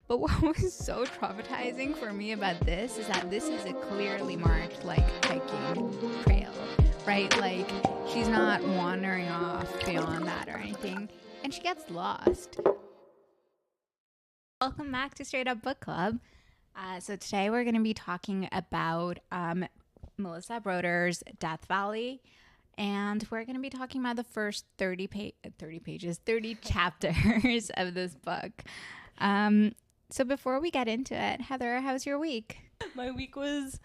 But what was so traumatizing for me about this is that this is a clearly marked, like, hiking trail, right? Like, she's not wandering off beyond that or anything, and she gets lost. Welcome back to Straight Up Book Club. So today we're going to be talking about Melissa Broder's Death Valley, and we're going to be talking about the first 30 chapters of this book. So before we get into it, Heather, how's your week? My week was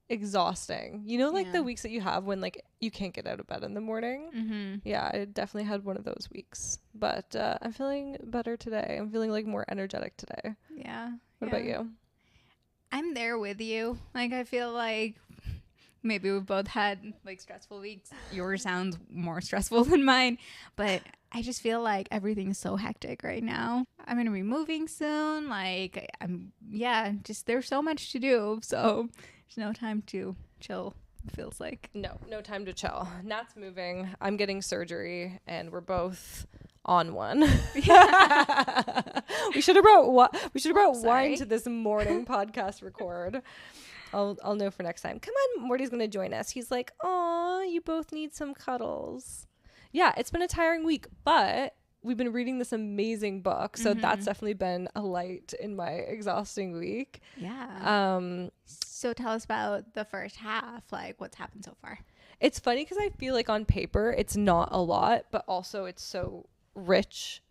exhausting. You know, like the weeks that you have when like you can't get out of bed in the morning? Mm-hmm. Yeah, I definitely had one of those weeks. But I'm feeling better today. I'm feeling like more energetic today. Yeah. What about you? I'm there with you. Like, I feel like maybe we've both had like stressful weeks. Yours sounds more stressful than mine, but I just feel like everything's so hectic right now. I'm going to be moving soon. Like, just there's so much to do. So there's no time to chill, it feels like. No time to chill. Nat's moving. I'm getting surgery, and we're both on one. We should have brought wine to this morning podcast record. I'll know for next time. Come on, Morty's gonna join us. He's like, "Aw, you both need some cuddles." Yeah, it's been a tiring week, but we've been reading this amazing book, so that's definitely been a light in my exhausting week. Yeah. So tell us about the first half, like what's happened so far. It's funny because I feel like on paper it's not a lot, but also it's so rich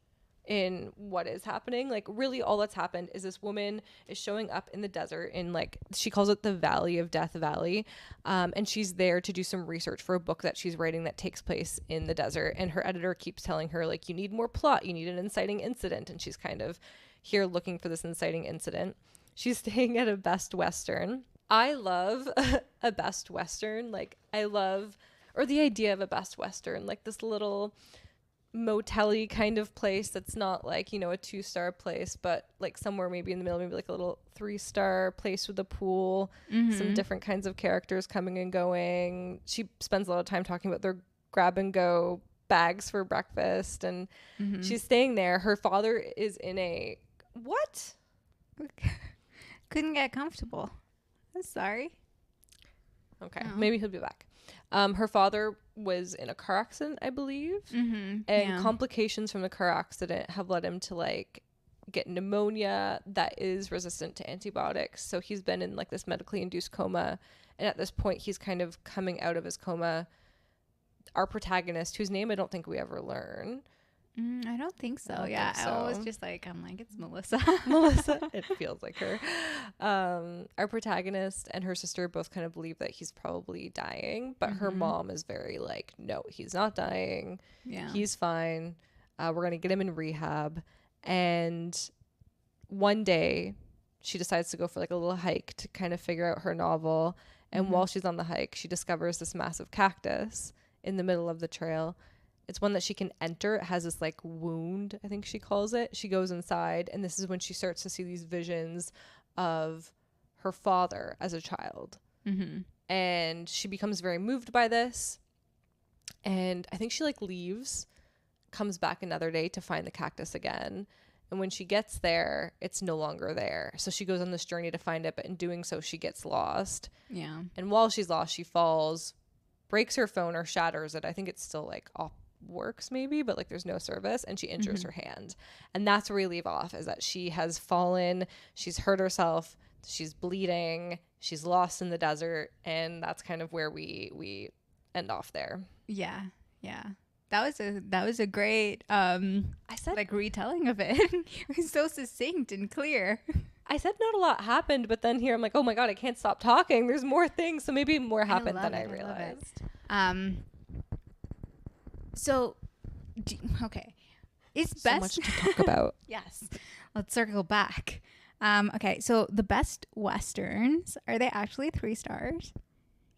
in what is happening. Like, really all that's happened is this woman is showing up in the desert in, like, she calls it the Valley of Death Valley, and she's there to do some research for a book that she's writing that takes place in the desert, and her editor keeps telling her, like, you need more plot, you need an inciting incident, and she's kind of here looking for this inciting incident. She's staying at a Best Western. I love a Best Western. Like, or the idea of a Best Western, like this little motel-y kind of place that's not like, you know, a 2-star place, but like somewhere maybe in the middle, maybe like a little 3-star place with a pool, some different kinds of characters coming and going. She spends a lot of time talking about their grab and go bags for breakfast, and she's staying there. Her father is in a couldn't get comfortable. I'm sorry. Okay, maybe he'll be back. Her father was in a car accident, I believe, and complications from the car accident have led him to like get pneumonia that is resistant to antibiotics. So he's been in like this medically induced coma, and at this point he's kind of coming out of his coma. Our protagonist, whose name I don't think we ever learn. I don't think so. I always just like, I'm like, it's Melissa. Melissa. It feels like her. Our protagonist and her sister both kind of believe that he's probably dying, but her mom is very like, no, he's not dying. Yeah, he's fine. We're gonna get him in rehab. And one day, she decides to go for like a little hike to kind of figure out her novel. And while she's on the hike, she discovers this massive cactus in the middle of the trail. It's one that she can enter. It has this like wound, I think she calls it. She goes inside, and this is when she starts to see these visions of her father as a child. And she becomes very moved by this. And I think she like leaves, comes back another day to find the cactus again. And when she gets there, it's no longer there. So she goes on this journey to find it, but in doing so, she gets lost. Yeah. And while she's lost, she falls, breaks her phone or shatters it. I think it's still like off works maybe, but like there's no service, and she injures her hand. And that's where we leave off, is that she has fallen, she's hurt herself, she's bleeding, she's lost in the desert, and that's kind of where we end off there. Yeah. That was a great I said like retelling of it. It was so succinct and clear. I said not a lot happened, but then here I'm like, oh my god, I can't stop talking, there's more things, so maybe more happened than I realized. So, okay. It's so much to talk about. Yes. Let's circle back. Okay, so the Best Westerns, are they actually 3 stars?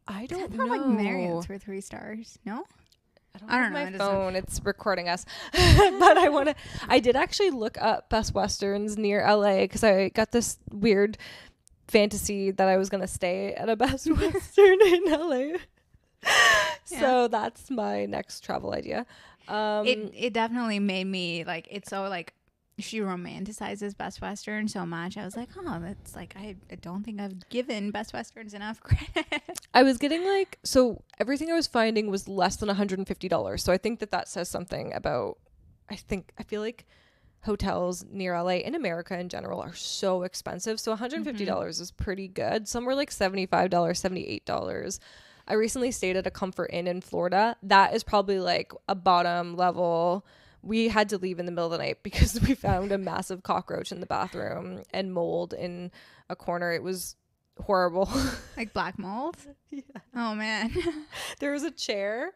I don't know. I thought like Marion's were 3 stars. No? I don't know. My phone, it's recording us. But I did actually look up Best Westerns near LA because I got this weird fantasy that I was going to stay at a Best Western in LA. So that's my next travel idea. It definitely made me like, it's so like she romanticizes Best Western so much. I was like, oh, that's like, I don't think I've given Best Westerns enough credit. I was getting like, so everything I was finding was less than $150. So I think that says something about, I feel like hotels near LA in America in general are so expensive. So $150 is pretty good. Some were like $75, $78. I recently stayed at a Comfort Inn in Florida. That is probably like a bottom level. We had to leave in the middle of the night because we found a massive cockroach in the bathroom and mold in a corner. It was horrible. Like black mold? Yeah. Oh, man. There was a chair.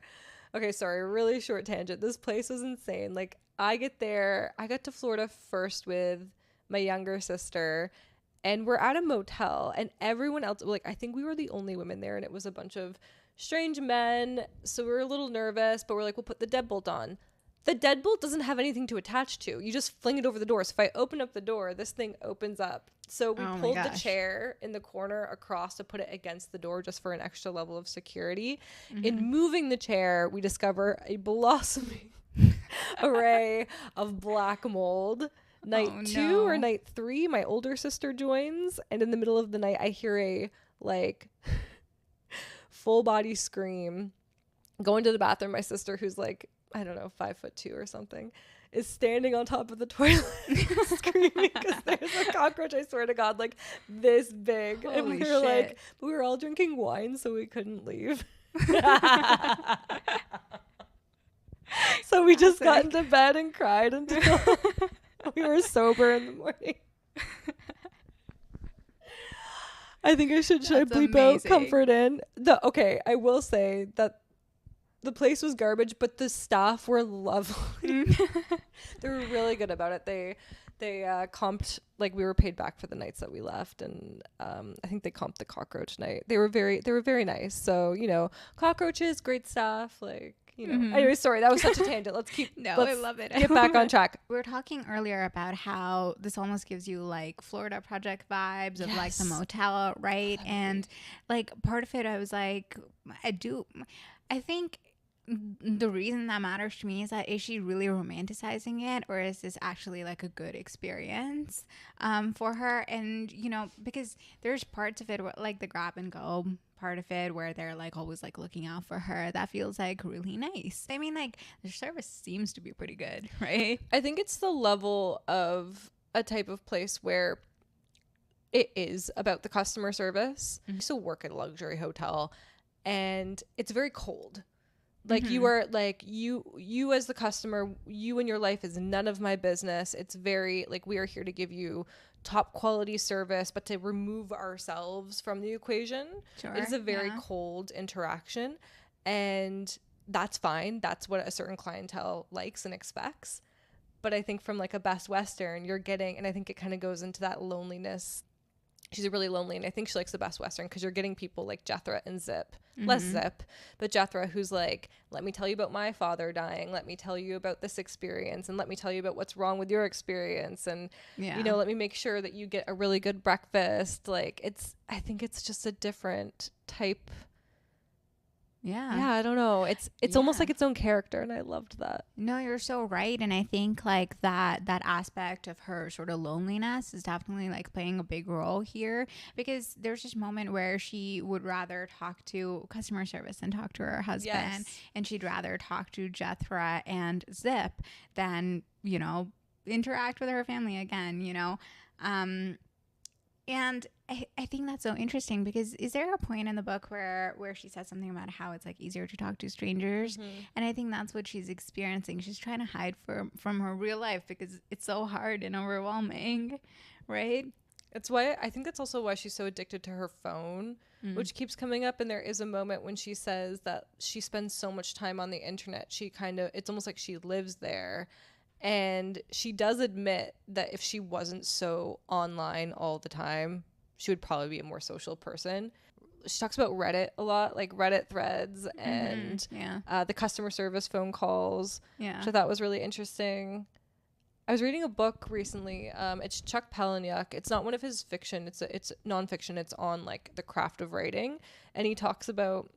Okay, sorry, really short tangent. This place was insane. Like, I got to Florida first with my younger sister, and we're at a motel, and everyone else, like, I think we were the only women there, and it was a bunch of strange men, so we were a little nervous, but we're like, we'll put the deadbolt on. The deadbolt doesn't have anything to attach to. You just fling it over the door. So if I open up the door, this thing opens up. So we pulled the chair in the corner across to put it against the door just for an extra level of security. In moving the chair, we discover a blossoming array of black mold. Night 2 or night 3, my older sister joins, and in the middle of the night, I hear a like full body scream. Go into the bathroom. My sister, who's like, I don't know, 5'2" or something, is standing on top of the toilet screaming because there's a cockroach, I swear to God, like this big. Holy and we were shit. like, we were all drinking wine, so we couldn't leave. So we just got into bed and cried until we were sober in the morning. I think should I bleep out Comfort Inn? Okay, I will say that the place was garbage, but the staff were lovely. They were really good about it. They comped, like, we were paid back for the nights that we left, and I think they comped the cockroach night. They were very nice. So, you know, cockroaches, great staff, like, you know. Anyway, sorry, that was such a tangent. I love it. Get back on track. We were talking earlier about how this almost gives you like Florida Project vibes of like the motel, right? And like part of it, I was like, I think the reason that matters to me is that, is she really romanticizing it, or is this actually like a good experience for her? And, you know, because there's parts of it where, like the grab and go part of it, where they're like always like looking out for her, that feels like really nice. I mean, like the service seems to be pretty good, right? I think it's the level of a type of place where it is about the customer service. I used to work at a luxury hotel, and it's very cold. Like you are like, you as the customer, you and your life is none of my business. It's very like, we are here to give you top quality service, but to remove ourselves from the equation. Sure, it is a very cold interaction, and that's fine. That's what a certain clientele likes and expects. But I think from like a Best Western, you're getting, and I think it kind of goes into that loneliness. She's really lonely, and I think she likes the Best Western because you're getting people like Jethra and Zip. Less Zip, but Jethra, who's like, let me tell you about my father dying. Let me tell you about this experience, and let me tell you about what's wrong with your experience. And, you know, let me make sure that you get a really good breakfast. Like, I think it's just a different type. Yeah, I don't know. It's almost like its own character, and I loved that. No, you're so right. And I think like that aspect of her sort of loneliness is definitely like playing a big role here, because there's this moment where she would rather talk to customer service than talk to her husband, and she'd rather talk to Jethra and Zip than, you know, interact with her family again, you know. And I think that's so interesting, because is there a point in the book where she says something about how it's like easier to talk to strangers? And I think that's what she's experiencing. She's trying to hide from her real life because it's so hard and overwhelming, right? It's why I think that's also why she's so addicted to her phone, which keeps coming up. And there is a moment when she says that she spends so much time on the internet. It's almost like she lives there. And she does admit that if she wasn't so online all the time, she would probably be a more social person. She talks about Reddit a lot, like Reddit threads and the customer service phone calls, which I thought was really interesting. I was reading a book recently. It's Chuck Palahniuk. It's not one of his fiction. It's nonfiction. It's on like the craft of writing. And he talks about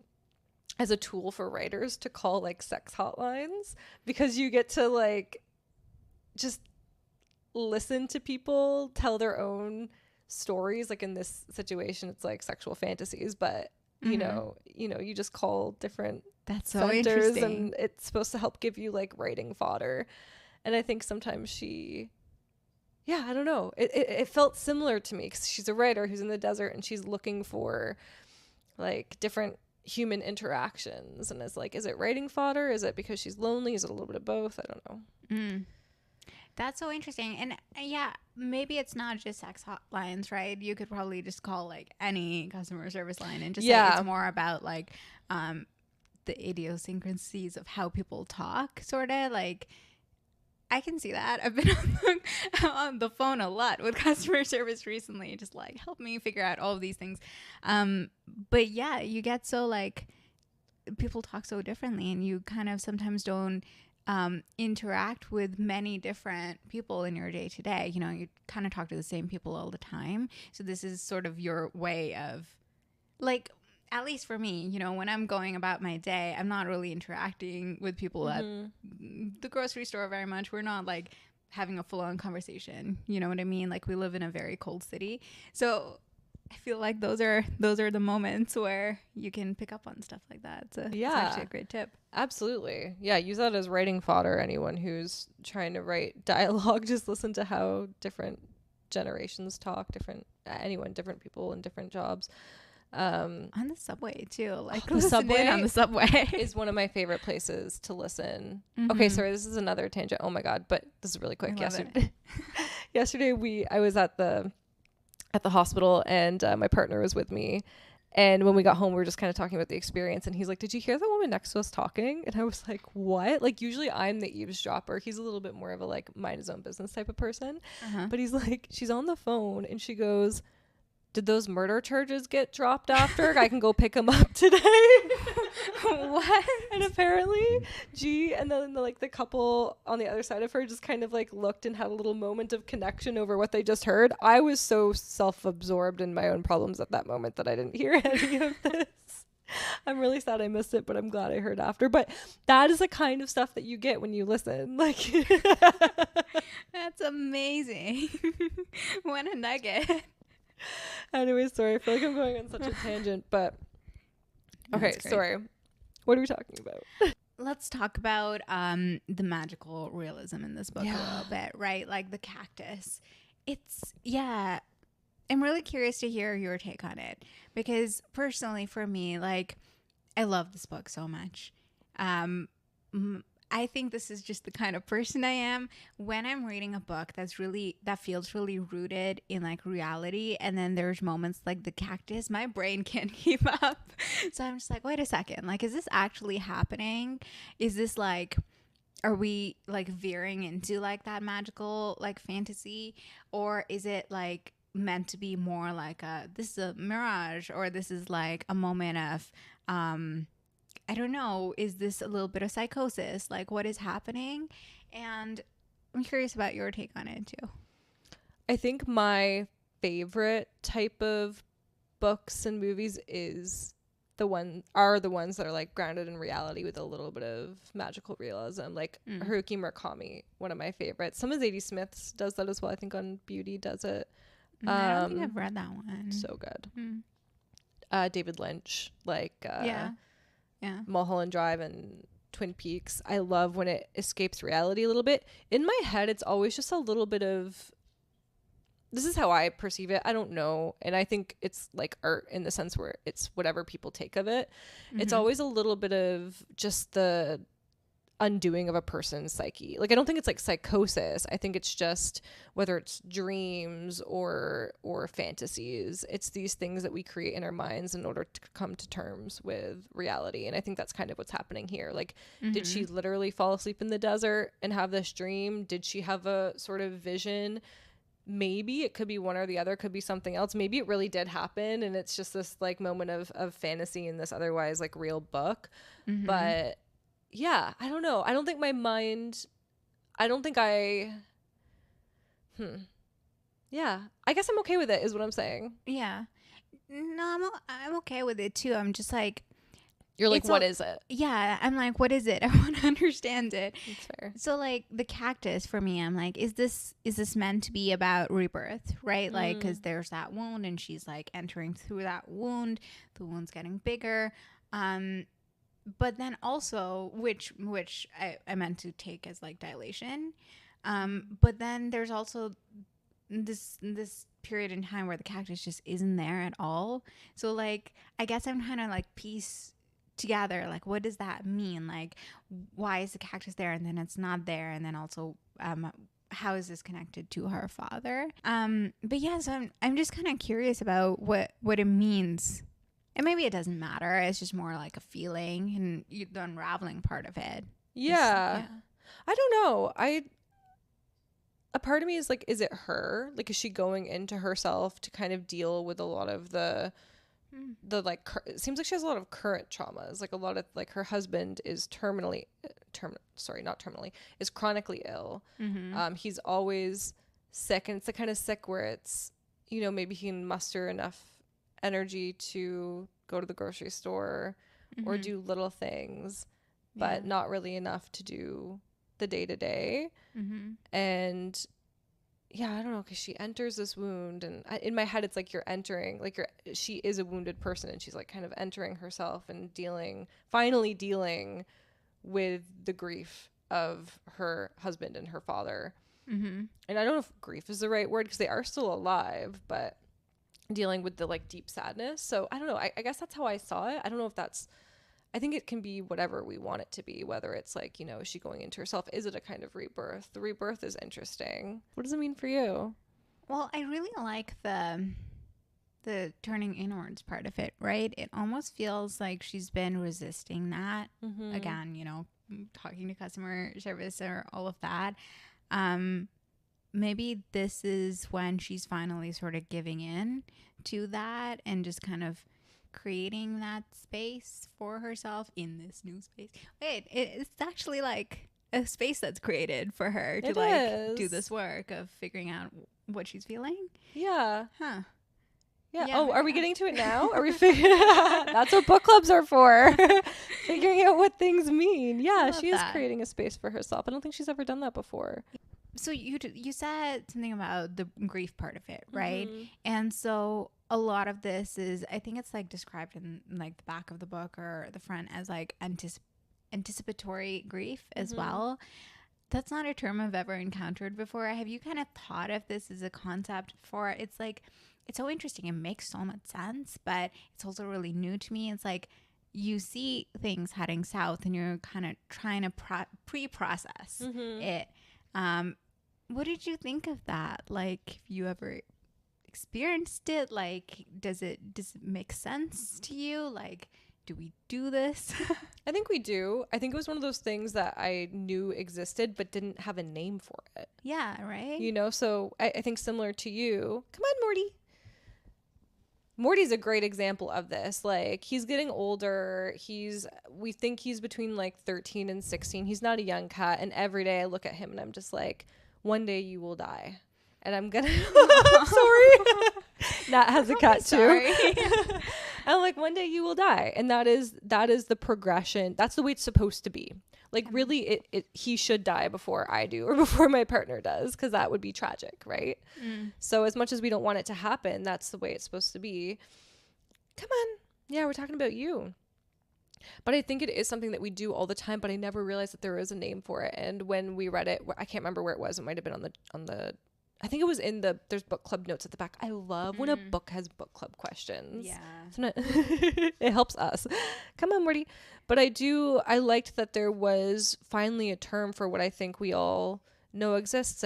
as a tool for writers to call like sex hotlines, because you get to like just listen to people tell their own stories. Like in this situation, it's like sexual fantasies, but you know, you just call different that's so centers, interesting, and it's supposed to help give you like writing fodder. And I think sometimes I don't know, it felt similar to me because she's a writer who's in the desert and she's looking for like different human interactions, and it's like, is it writing fodder? Is it because she's lonely? Is it a little bit of both? I don't know. That's so interesting. And yeah, maybe it's not just sex hotlines, right? You could probably just call like any customer service line and just say it's more about like the idiosyncrasies of how people talk, sort of. Like, I can see that. I've been on the phone a lot with customer service recently, just like, help me figure out all of these things. But yeah, you get so like, people talk so differently, and you kind of sometimes don't interact with many different people in your day to day. You know, you kind of talk to the same people all the time. So this is sort of your way of, like, at least for me, you know, when I'm going about my day, I'm not really interacting with people at the grocery store very much. We're not like having a full-on conversation. You know what I mean? Like, we live in a very cold city. So I feel like those are the moments where you can pick up on stuff like that. So it's actually a great tip. Absolutely. Yeah, use that as writing fodder. Anyone who's trying to write dialogue, just listen to how different generations talk, different people in different jobs. On the subway too. Like, the subway on the subway is one of my favorite places to listen. Okay, sorry, this is another tangent. Oh my god, but this is really quick. Yesterday I was at the hospital, and my partner was with me, and when we got home we were just kind of talking about the experience, and he's like, did you hear the woman next to us talking? And I was like, what? Like, usually I'm the eavesdropper. He's a little bit more of a like mind his own business type of person, but he's like, she's on the phone and she goes, did those murder charges get dropped after? I can go pick them up today. What? And apparently and then the couple on the other side of her just kind of like looked and had a little moment of connection over what they just heard. I was so self-absorbed in my own problems at that moment that I didn't hear any of this. I'm really sad I missed it, but I'm glad I heard after. But that is the kind of stuff that you get when you listen. Like, that's amazing. What a nugget. Anyway, sorry, I feel like I'm going on such a tangent, but okay, sorry. What are we talking about? Let's talk about the magical realism in this book a little bit, right? Like the cactus. I'm really curious to hear your take on it, because personally for me, like, I love this book so much. I think this is just the kind of person I am. When I'm reading a book that feels really rooted in like reality, and then there's moments like the cactus, my brain can't keep up. So I'm just like, wait a second, like, is this actually happening? Is this like, are we like veering into like that magical like fantasy, or is it like meant to be more like this is a mirage, or this is like a moment of I don't know, is this a little bit of psychosis? Like, what is happening? And I'm curious about your take on it too. I think my favorite type of books and movies are the ones that are like grounded in reality with a little bit of magical realism. Like Haruki Murakami, one of my favorites. Some of Zadie Smith's does that as well. I think on Beauty does it. I don't think I've read that one. So good. David Lynch, like Mulholland Drive and Twin Peaks. I love when it escapes reality a little bit. In my head, it's always just a little bit of, this is how I perceive it, I don't know, and I think it's like art in the sense where it's whatever people take of it. It's always a little bit of just the undoing of a person's psyche. Like, I don't think it's like psychosis. I think it's just, whether it's dreams or fantasies, it's these things that we create in our minds in order to come to terms with reality. And I think that's kind of what's happening here. Like, did she literally fall asleep in the desert and have this dream? Did she have a sort of vision? Maybe it could be one or the other, could be something else. Maybe it really did happen and it's just this like moment of fantasy in this otherwise like real book. But yeah, I don't know. I don't think yeah, I guess I'm okay with it is what I'm saying. Yeah. No, I'm okay with it too. I'm just like, You're like, what is it? Yeah, I'm like, what is it? I want to understand it. That's fair. So like the cactus for me, I'm like, is this meant to be about rebirth, right? Like, because there's that wound and she's like entering through that wound. The wound's getting bigger. But then also, which I meant to take as like dilation. But then there's also this period in time where the cactus just isn't there at all. So like, I guess I'm trying to like piece together, like, what does that mean? Like, why is the cactus there and then it's not there? And then also, how is this connected to her father? But yeah, so I'm just kind of curious about what it means. And maybe it doesn't matter. It's just more like a feeling and the unraveling part of it. Yeah. I don't know. A part of me is like, is it her? Like, is she going into herself to kind of deal with a lot of the like, it seems like she has a lot of current traumas. Like a lot of, like, her husband is is chronically ill. He's always sick, and it's the kind of sick where it's, you know, maybe he can muster enough energy to go to the grocery store or do little things, but not really enough to do the day-to-day. And yeah, I don't know, because she enters this wound, and in my head it's like she is a wounded person, and she's like kind of entering herself and finally dealing with the grief of her husband and her father. And I don't know if grief is the right word, because they are still alive, but dealing with the like deep sadness. So I don't know, I guess that's how I saw it. I don't know if I think it can be whatever we want it to be, whether it's like, you know, is she going into herself? Is it a kind of rebirth? The rebirth is interesting. What does it mean for you? Well, I really like the turning inwards part of it, right? It almost feels like she's been resisting that. Again, you know, talking to customer service or all of that. Maybe this is when she's finally sort of giving in to that and just kind of creating that space for herself in this new space. Wait, it's actually like a space that's created for her to like do this work of figuring out what she's feeling. Yeah. Huh. Yeah. Oh, are we getting to it now? Are we figuring that's what book clubs are for. Figuring out what things mean. Yeah, she is creating a space for herself. I don't think she's ever done that before. So you said something about the grief part of it, right? And so a lot of this is, I think it's like described in like the back of the book or the front as like anticipatory grief as well. That's not a term I've ever encountered before. Have you kind of thought of this as a concept before? It's like, it's so interesting. It makes so much sense, but it's also really new to me. It's like you see things heading south and you're kind of trying to pre-process it. What did you think of that? Like, have you ever experienced it? Like, does it make sense to you? Like, do we do this? I think we do. I think it was one of those things that I knew existed but didn't have a name for it. Yeah, right? You know, so I think similar to you. Come on, Morty. Morty's a great example of this. Like, he's getting older. We think he's between like 13 and 16. He's not a young cat. And every day I look at him and I'm just like, one day you will die. And I'm gonna I'm sorry. Nat has a cat too. I'm like, one day you will die. And that is the progression. That's the way it's supposed to be. Like, really, he should die before I do or before my partner does, because that would be tragic, right? So as much as we don't want it to happen, that's the way it's supposed to be. Come on. Yeah, we're talking about you. But I think it is something that we do all the time, but I never realized that there is a name for it. And when we read it, I can't remember where it was. It might have been on the I think it was there's book club notes at the back. I love when a book has book club questions. Yeah. It helps us. Come on, Morty. But I liked that there was finally a term for what I think we all know exists.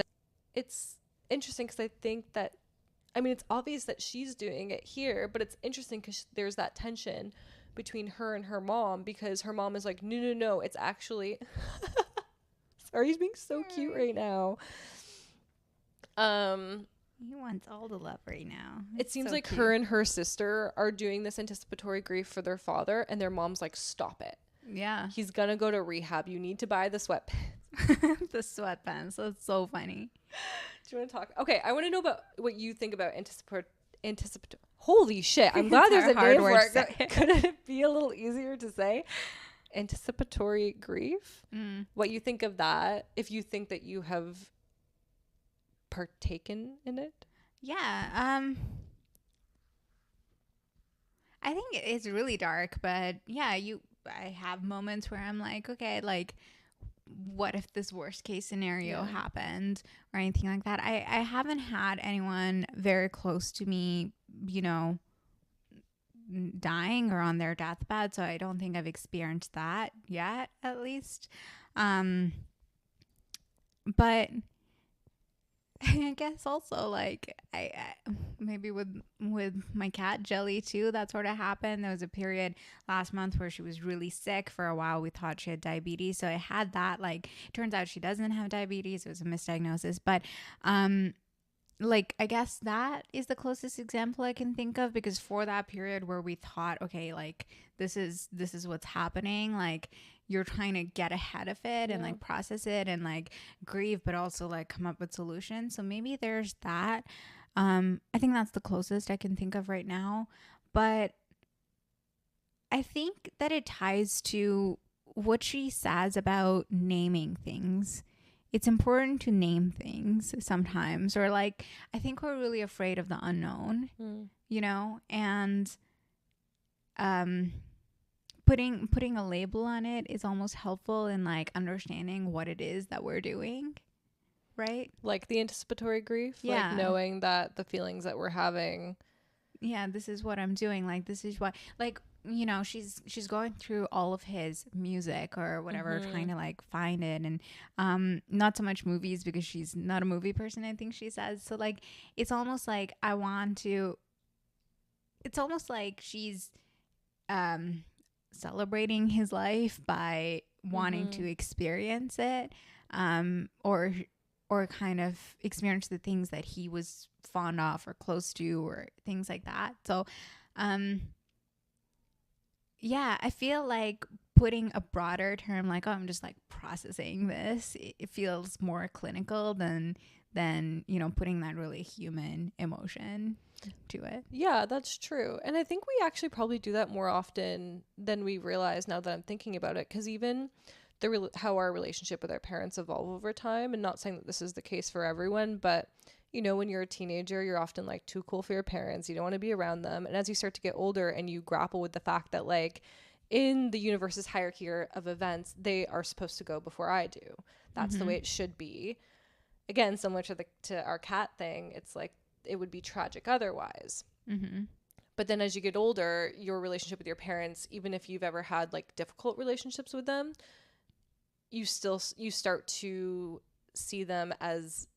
It's interesting because I think that, I mean, it's obvious that she's doing it here, but it's interesting because there's that tension between her and her mom, because her mom is like, no, it's actually sorry, he's being so cute right now. He wants all the love right now. It seems so like cute. Her and her sister are doing this anticipatory grief for their father, and their mom's like, stop it. Yeah. He's gonna go to rehab. You need to buy the sweatpants. The sweatpants. That's so funny. Do you want to talk? Okay, I want to know about what you think about anticipatory. Holy shit! I'm glad there's a name for it. Could it be a little easier to say? Anticipatory grief. What you think of that? If you think that you have partaken in it? Yeah. I think it's really dark, but yeah, I have moments where I'm like, okay, like, what if this worst case scenario happened or anything like that? I haven't had anyone very close to me, you know, dying or on their deathbed, so I don't think I've experienced that yet, at least. But I guess also like I maybe with my cat Jelly too, that sort of happened. There was a period last month where she was really sick. For a while we thought she had diabetes, so I had that. Like, it turns out she doesn't have diabetes. It was a misdiagnosis, but like, I guess that is the closest example I can think of, because for that period where we thought, okay, like, this is what's happening, like, you're trying to get ahead of it and like process it and like grieve, but also like come up with solutions. So maybe there's that. I think that's the closest I can think of right now. But I think that it ties to what she says about naming things. It's important to name things sometimes, or like, I think we're really afraid of the unknown, you know, and putting a label on it is almost helpful in like understanding what it is that we're doing, right? Like the anticipatory grief, like knowing that the feelings that we're having. Yeah, this is what I'm doing. Like, this is what, like, you know, she's going through all of his music or whatever, trying to like find it, and not so much movies, because she's not a movie person, I think she says. So like, it's almost like it's almost like she's celebrating his life by wanting to experience it, or kind of experience the things that he was fond of or close to, or things like that. So yeah, I feel like putting a broader term like, oh, I'm just like processing this, it feels more clinical than you know, putting that really human emotion to it. Yeah, that's true. And I think we actually probably do that more often than we realize, now that I'm thinking about it, because even how our relationship with our parents evolve over time, and not saying that this is the case for everyone, but you know, when you're a teenager, you're often like too cool for your parents. You don't want to be around them. And as you start to get older and you grapple with the fact that like in the universe's hierarchy of events, they are supposed to go before I do. That's the way it should be. Again, similar to our cat thing, it's like it would be tragic otherwise. But then as you get older, your relationship with your parents, even if you've ever had like difficult relationships with them, you start to see them as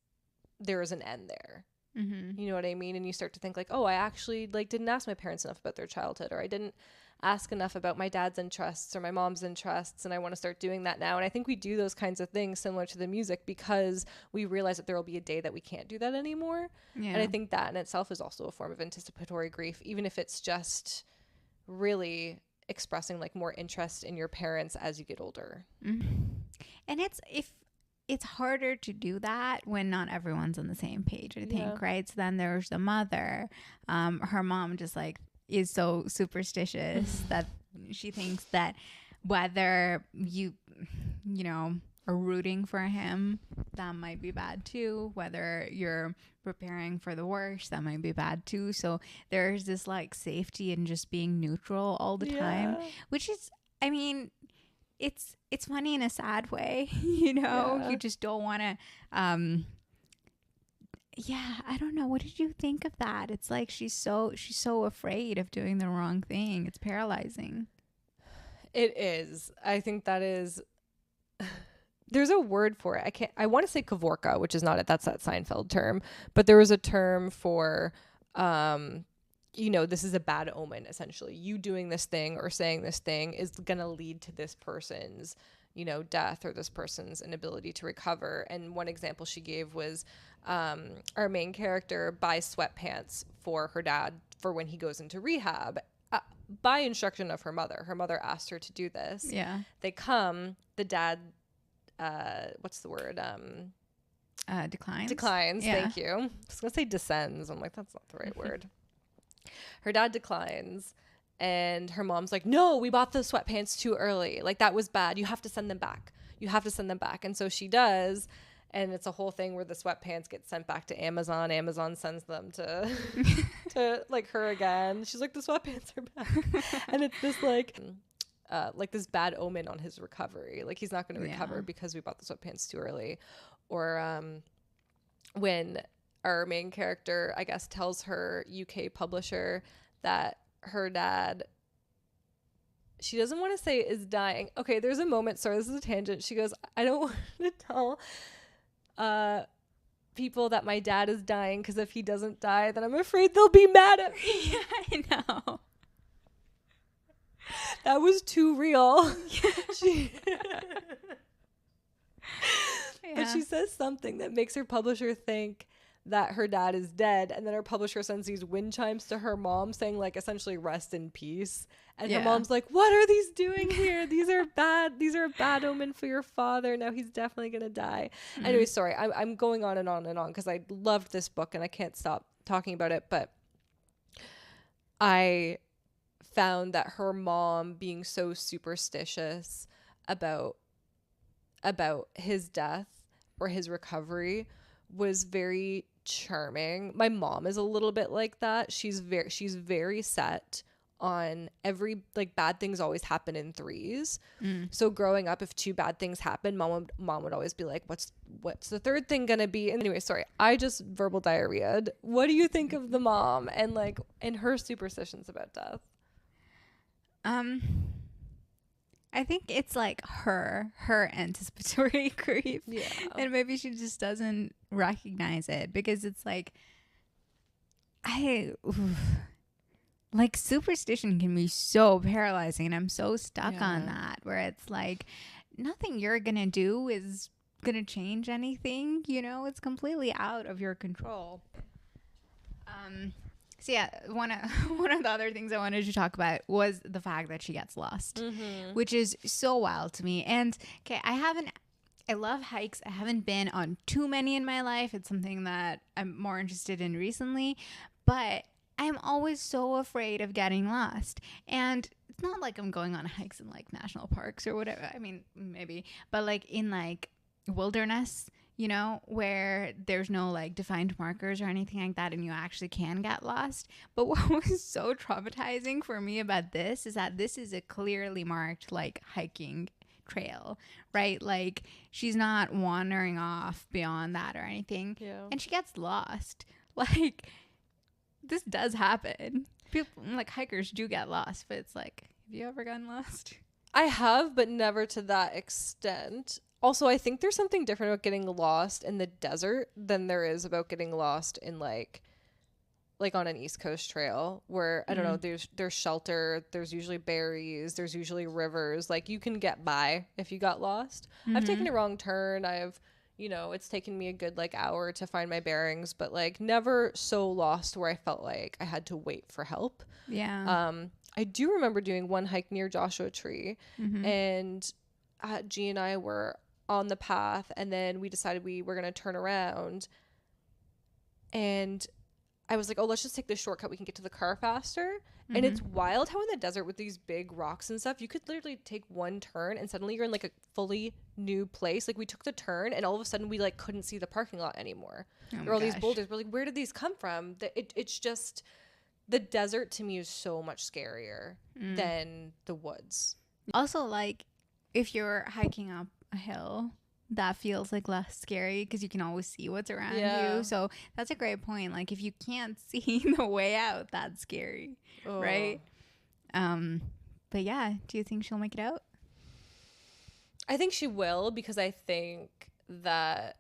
there is an end there. You know what I mean? And you start to think like, oh, I actually like didn't ask my parents enough about their childhood, or I didn't ask enough about my dad's interests or my mom's interests, and I want to start doing that now. And I think we do those kinds of things similar to the music, because we realize that there will be a day that we can't do that anymore. And I think that in itself is also a form of anticipatory grief, even if it's just really expressing like more interest in your parents as you get older. And it's harder to do that when not everyone's on the same page, I think, right? So then there's the mother. Her mom just like is so superstitious that she thinks that whether you know, are rooting for him, that might be bad too. Whether you're preparing for the worst, that might be bad too. So there's this like safety in just being neutral all the time, which is, I mean, it's funny in a sad way, you know. You just don't want to I don't know, what did you think of that? It's like she's so afraid of doing the wrong thing. It's paralyzing. It is. I think that is there's a word for it. I want to say Kavorka, which is not it. That's that Seinfeld term, but there was a term for you know, this is a bad omen, essentially. You doing this thing or saying this thing is going to lead to this person's, you know, death, or this person's inability to recover. And one example she gave was our main character buys sweatpants for her dad for when he goes into rehab, by instruction of her mother. Her mother asked her to do this. Yeah. They come, the dad, what's the word? Declines. Yeah. Thank you. I was going to say descends. I'm like, that's not the right word. Her dad declines, and her mom's like, no, we bought the sweatpants too early. Like, that was bad. You have to send them back. You have to send them back. And so she does. And it's a whole thing where the sweatpants get sent back to Amazon. Amazon sends them to like her again. She's like, the sweatpants are back. And it's this like this bad omen on his recovery. Like, he's not going to recover because we bought the sweatpants too early. Or when our main character, I guess, tells her UK publisher that her dad, she doesn't want to say is dying. Okay, there's a moment, sorry, this is a tangent. She goes, I don't want to tell people that my dad is dying, because if he doesn't die, then I'm afraid they'll be mad at me. Yeah, I know. That was too real. But she says something that makes her publisher think that her dad is dead, and then her publisher sends these wind chimes to her mom saying, like, essentially, rest in peace. And her mom's like, what are these doing here? These are bad. These are a bad omen for your father. Now he's definitely gonna die. Anyway, sorry, I'm going on and on and on because I loved this book and I can't stop talking about it. But I found that her mom being so superstitious about his death or his recovery was very charming. My mom is a little bit like that. She's very set on every, like, bad things always happen in threes. So growing up, if two bad things happen, mom would always be like, what's the third thing gonna be? And anyway, sorry, I just verbal diarrheaed. What do you think of the mom and her superstitions about death? I think it's like her anticipatory grief. Yeah. And maybe she just doesn't recognize it, because it's like, like, superstition can be so paralyzing, and I'm so stuck on that, where it's like nothing you're gonna do is gonna change anything, you know? It's completely out of your control. So yeah, one of the other things I wanted to talk about was the fact that she gets lost, which is so wild to me. And okay, I love hikes. I haven't been on too many in my life. It's something that I'm more interested in recently, but I'm always so afraid of getting lost. And it's not like I'm going on hikes in like national parks or whatever. I mean, maybe, but like in like wilderness, you know, where there's no like defined markers or anything like that, and you actually can get lost. But what was so traumatizing for me about this is that this is a clearly marked like hiking trail, right? Like, she's not wandering off beyond that or anything. Yeah. And she gets lost. Like, this does happen. People, like, hikers do get lost, but it's like, have you ever gotten lost? I have, but never to that extent. Also, I think there's something different about getting lost in the desert than there is about getting lost in like on an East Coast trail, where I don't know, there's shelter, there's usually berries, there's usually rivers. Like, you can get by if you got lost. I've taken a wrong turn. It's taken me a good like hour to find my bearings, but like never so lost where I felt like I had to wait for help. Yeah. I do remember doing one hike near Joshua Tree, and G and I were on the path, and then we decided we were going to turn around, and I was like, oh, let's just take this shortcut. We can get to the car faster. And it's wild how in the desert with these big rocks and stuff, you could literally take one turn and suddenly you're in like a fully new place. Like, we took the turn and all of a sudden we like couldn't see the parking lot anymore. There were all these boulders. We're like, where did these come from? It's just, the desert to me is so much scarier than the woods. Also, like, if you're hiking up a hill, that feels like less scary because you can always see what's around you. So that's a great point. Like, if you can't see the way out, that's scary, right? But yeah, do you think she'll make it out? I think she will, because I think that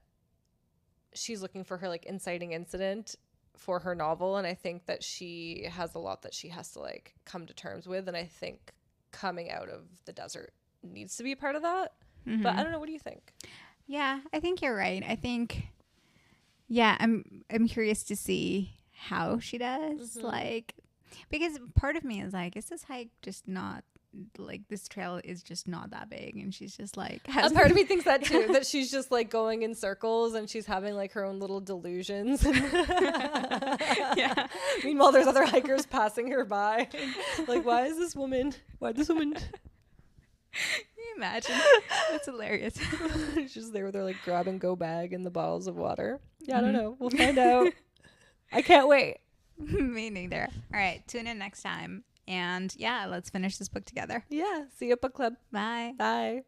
she's looking for her like inciting incident for her novel, and I think that she has a lot that she has to like come to terms with, and I think coming out of the desert needs to be a part of that. But I don't know, what do you think? Yeah, I think you're right. I think, yeah, I'm curious to see how she does, like, because part of me is like, is this hike just not, like, this trail is just not that big, and she's just like, a part of me thinks that too, that she's just like going in circles and she's having like her own little delusions. Yeah, Meanwhile, there's other hikers passing her by. Like, why this woman? Can you imagine? That's hilarious. She's just there with her like grab and go bag and the bottles of water. Yeah, I don't know. We'll find out. I can't wait. Me neither. All right, tune in next time. And yeah, let's finish this book together. Yeah. See you at book club. Bye. Bye.